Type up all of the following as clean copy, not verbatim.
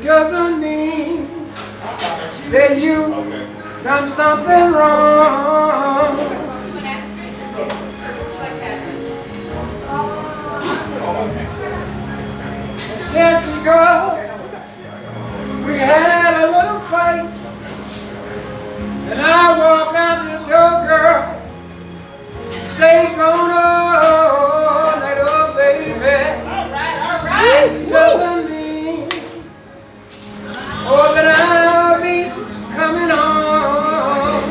doesn't mean that you done something wrong. Just because we had a little fight and I walk out the door, girl, stay gonna little baby. It doesn't mean that I'll be coming home.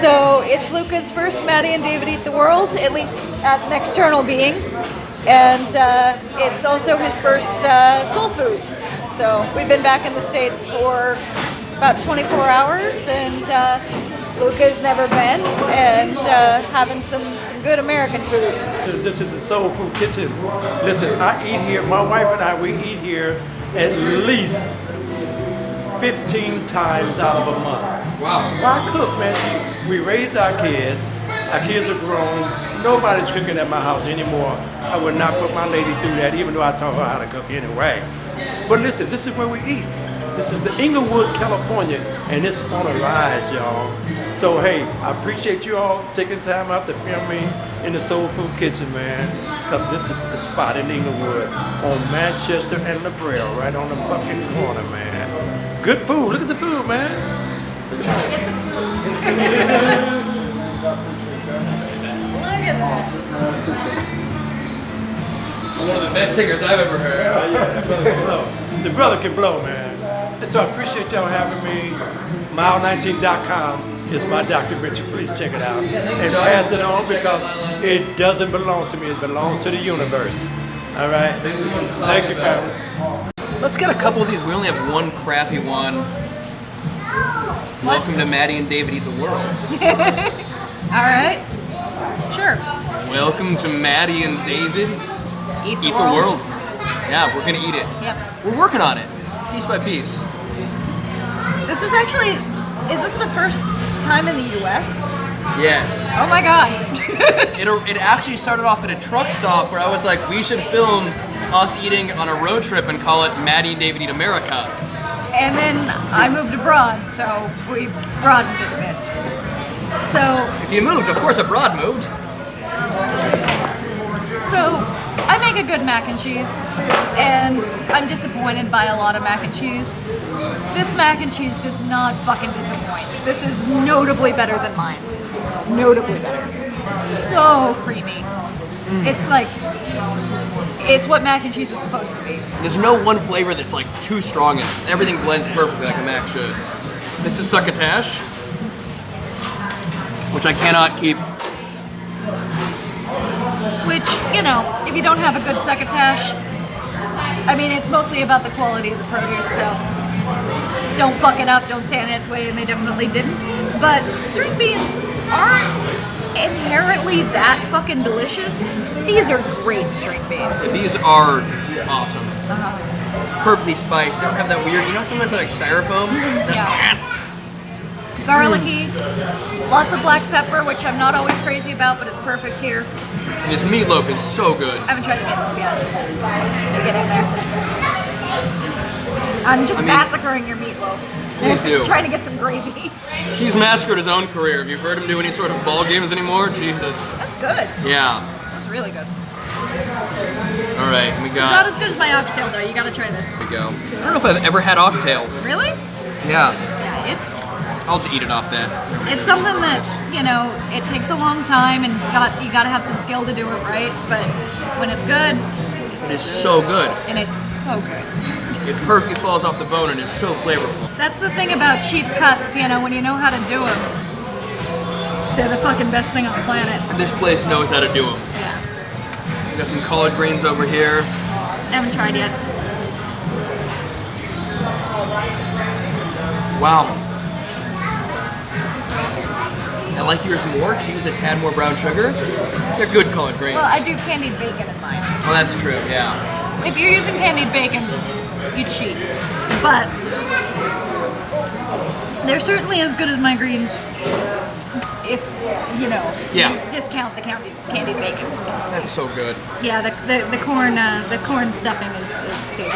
So it's Luka's first Maddy and David Eat the World, at least as an external being. And it's also his first soul food. So we've been back in the States for about 24 hours, and Luka's never been, and having some good American food. This is a soul food kitchen. Listen, I eat here, my wife and I, we eat here at least 15 times out of a month. Wow. Why cook, man? We raised our kids are grown, nobody's cooking at my house anymore. I would not put my lady through that, even though I taught her how to cook anyway. But listen, this is where we eat. This is the Inglewood, California, and it's on a rise, y'all. So hey, I appreciate you all taking time out to film me in the Soul Food Kitchen, man. Because this is the spot in Inglewood on Manchester and La Brea, right on the fucking corner, man. Good food, look at the food, man. Look at that. One of the best singers I've ever heard. Yeah, that brother can blow. The brother can blow, man. And so I appreciate y'all having me. Mile19.com is my documentary. Please check it out and pass it on because it doesn't belong to me. It belongs to the universe. All right. Thank you, family. Let's get a couple of these. We only have one crappy one. Welcome to Maddy and David Eat the World. All right. Sure. Welcome to Maddy and David Eat Eat the World. Yeah, we're gonna eat it. Yep. We're working on it, piece by piece. This is actually, is this the first time in the U.S.? Yes. Oh my God. It actually started off at a truck stop where I was like, we should film us eating on a road trip and call it Maddy and David Eat America. And then I moved abroad, so we broadened it a bit. So If you moved, of course abroad moved. I make a good mac and cheese, and I'm disappointed by a lot of mac and cheese. This mac and cheese does not fucking disappoint. This is notably better than mine. Notably better. So creamy. It's like, it's what mac and cheese is supposed to be. There's no one flavor that's like too strong in it. Everything blends perfectly like a mac should. This is Succotash, which I cannot keep. Which, you know, if you don't have a good succotash, I mean, it's mostly about the quality of the produce, so don't fuck it up, don't stand in its way, and they definitely didn't. But string beans aren't inherently that fucking delicious. These are great string beans. These are awesome. Perfectly spiced. They don't have that weird, you know, sometimes like styrofoam? Yeah. Garlicky, lots of black pepper, which I'm not always crazy about, but it's perfect here. And this meatloaf is so good. I haven't tried the meatloaf yet. I'll get in there. I'm just massacring your meatloaf. Please do. Trying to get some gravy. He's massacred his own career. Have you heard him do any sort of ball games anymore? Jesus. That's good. Yeah. That's really good. All right, we It's not got. as good as my oxtail though. You gotta try this. Here we go. I don't know if I've ever had oxtail. Really? Yeah. Yeah, I'll just eat it off that. it's something that, you know, it takes a long time and you gotta have some skill to do it right. But when it's good, It is so good. and it's so good. It perfectly falls off the bone and is so flavorful. That's the thing about cheap cuts, you know, when you know how to do them, they're the fucking best thing on the planet. And this place knows how to do them. Yeah. We got some collard greens over here. Haven't tried yet. Wow. I like yours more because you use a tad more brown sugar. They're good collard greens. Well, I do candied bacon in mine. Oh, that's true, yeah. If you're using candied bacon, you cheat. But they're certainly as good as my greens. If you know, Yeah. you discount the candied bacon. That's so good. Yeah, the corn stuffing is tasty.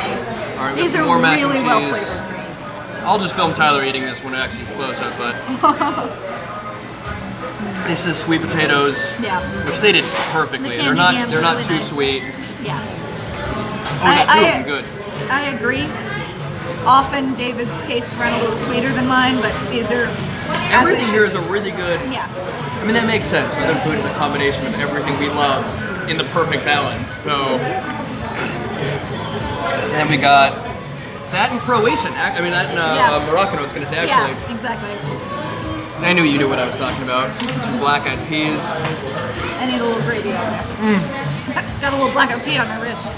All right, These are more mac and really well cheese. flavored greens. I'll just film Tyler eating this when it actually blows up, but this is sweet potatoes, Yeah. which they did perfectly. The They're candied not yams they're are not really too nice. sweet. Yeah. Oh, we got two of them good. I agree. Often David's tastes run a little sweeter than mine, but these are Everything here is a really good. Yeah. I mean, that makes sense. Southern food is a combination of everything we love in the perfect balance. So, and then we got that in Croatian. I mean, that in Moroccan. I was gonna say actually. Yeah, exactly. I knew you knew what I was talking about. Some black-eyed peas. I need a little gravy on there. Got a little black-eyed pea on my wrist.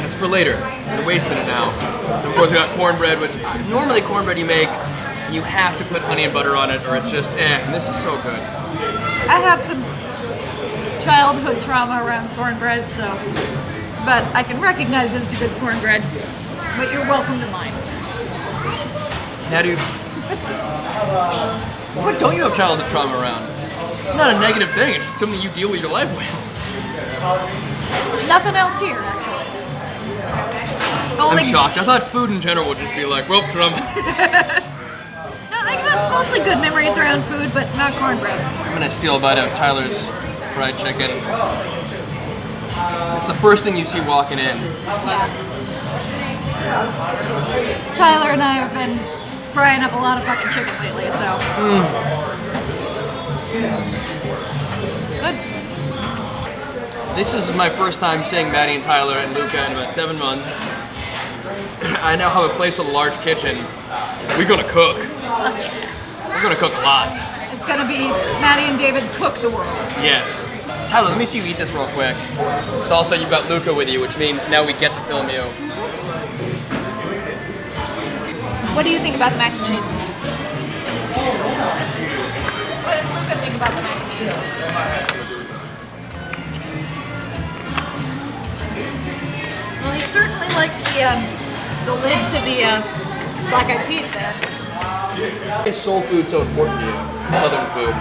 That's for later. We're wasting it now. And of course, we got cornbread, which normally cornbread you make, you have to put honey and butter on it, or it's just And this is so good. I have some childhood trauma around cornbread, but I can recognize it's a good cornbread. But you're welcome to mine. Now, dude, what don't you have childhood trauma around? It's not a negative thing. It's something you deal with your life with. Nothing else here, actually. I'm shocked. I thought food in general would just be like, well, trauma. No, I got mostly good memories around food, but not cornbread. I'm gonna steal a bite out of Tyler's fried chicken. It's the first thing you see walking in. Yeah. Tyler and I have been frying up a lot of fucking chicken lately, so. It's good. This is my first time seeing Maddy and Tyler and Luka in about 7 months. I now have a place with a large kitchen. We're gonna cook. We're gonna cook a lot. It's gonna be Maddy and David cook the world. Yes. Tyler, let me see you eat this real quick. So also you've got Luka with you, which means now we get to film you. What do you think about the mac and cheese? What does Luka think about the mac and cheese? Well, he certainly likes the lid to the black-eyed peas there. Why is soul food so important to you? Southern food.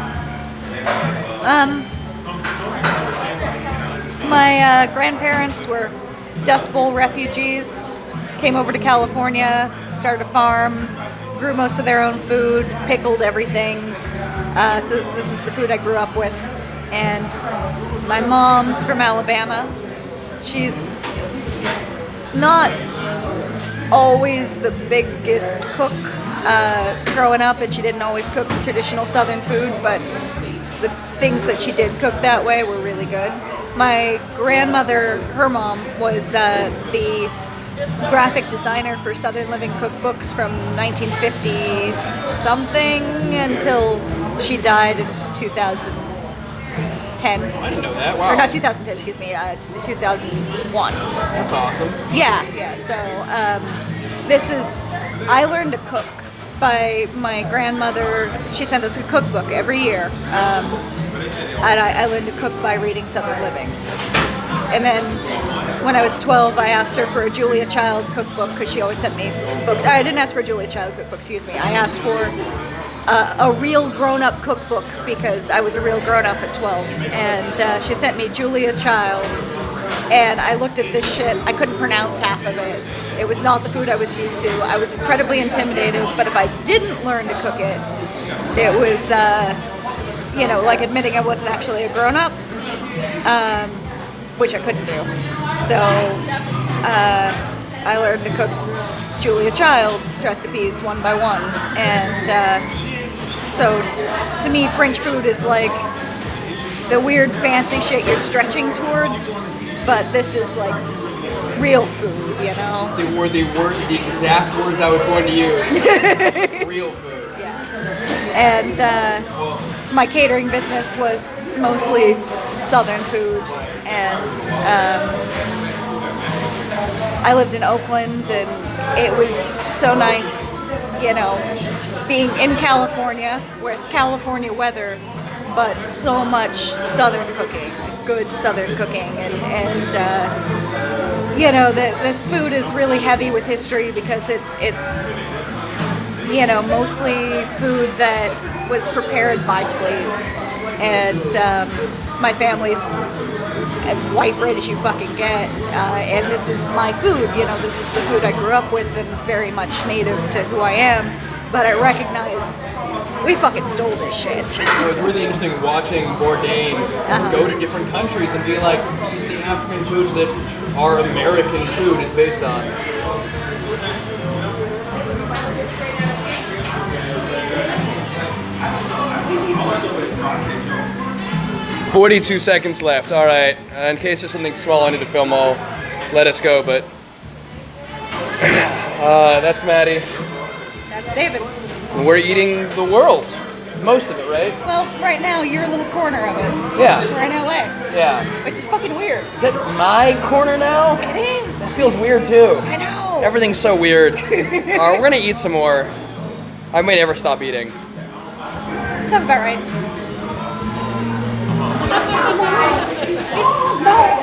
My grandparents were Dust Bowl refugees, came over to California, started a farm, grew most of their own food, pickled everything. So this is the food I grew up with. And my mom's from Alabama. She's not always the biggest cook growing up, and she didn't always cook traditional Southern food, but the things that she did cook that way were really good. My grandmother, her mom, was the graphic designer for Southern Living cookbooks from 1950 something until she died in 2010. I didn't know that. Wow. Or not 2010, excuse me, 2001. That's awesome. Yeah. So I learned to cook by my grandmother. She sent us a cookbook every year. And I learned to cook by reading Southern Living. And then when I was 12, I asked her for a Julia Child cookbook because she always sent me books. I didn't ask for a Julia Child cookbook, excuse me. I asked for a real grown-up cookbook because I was a real grown-up at 12. And she sent me Julia Child. And I looked at this shit. I couldn't pronounce half of it. It was not the food I was used to. I was incredibly intimidated. But if I didn't learn to cook it, it was, like admitting I wasn't actually a grown-up, which I couldn't do. So I learned to cook Julia Child's recipes one by one. And so to me, French food is like the weird fancy shit you're stretching towards, but this is like real food, you know? They were the exact words I was going to use. Real food. Yeah. And my catering business was mostly Southern food, and I lived in Oakland, and it was so nice, being in California with California weather, but so much Southern cooking, good Southern cooking, and this food is really heavy with history because it's mostly food that was prepared by slaves. and my family's as white bread as you fucking get, and this is my food. You know, this is the food I grew up with and very much native to who I am. But I recognize we fucking stole this shit. It was really interesting watching Bourdain go to different countries and be like, these are the African foods that our American food is based on. "42 seconds left. All right. In case there's something small I need to film, I'll let us go. But that's Maddie. That's David. We're eating the world. Most of it, right? Well, right now you're a little corner of it. Yeah. We're in LA. Yeah. Which is fucking weird. Is that my corner now? It is. That feels weird too. I know. Everything's so weird. We're gonna eat some more. I may never stop eating. Sounds about right. Yeah.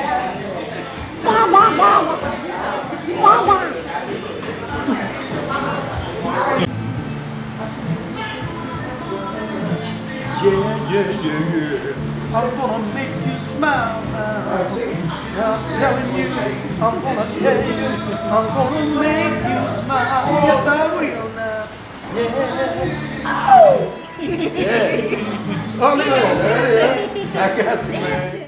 I'm gonna make you smile now. I'm telling you, I'm gonna tell you, I'm gonna make you smile. Yes, I will now. Yeah. Ow! Yeah. Oh, no. I got you, man.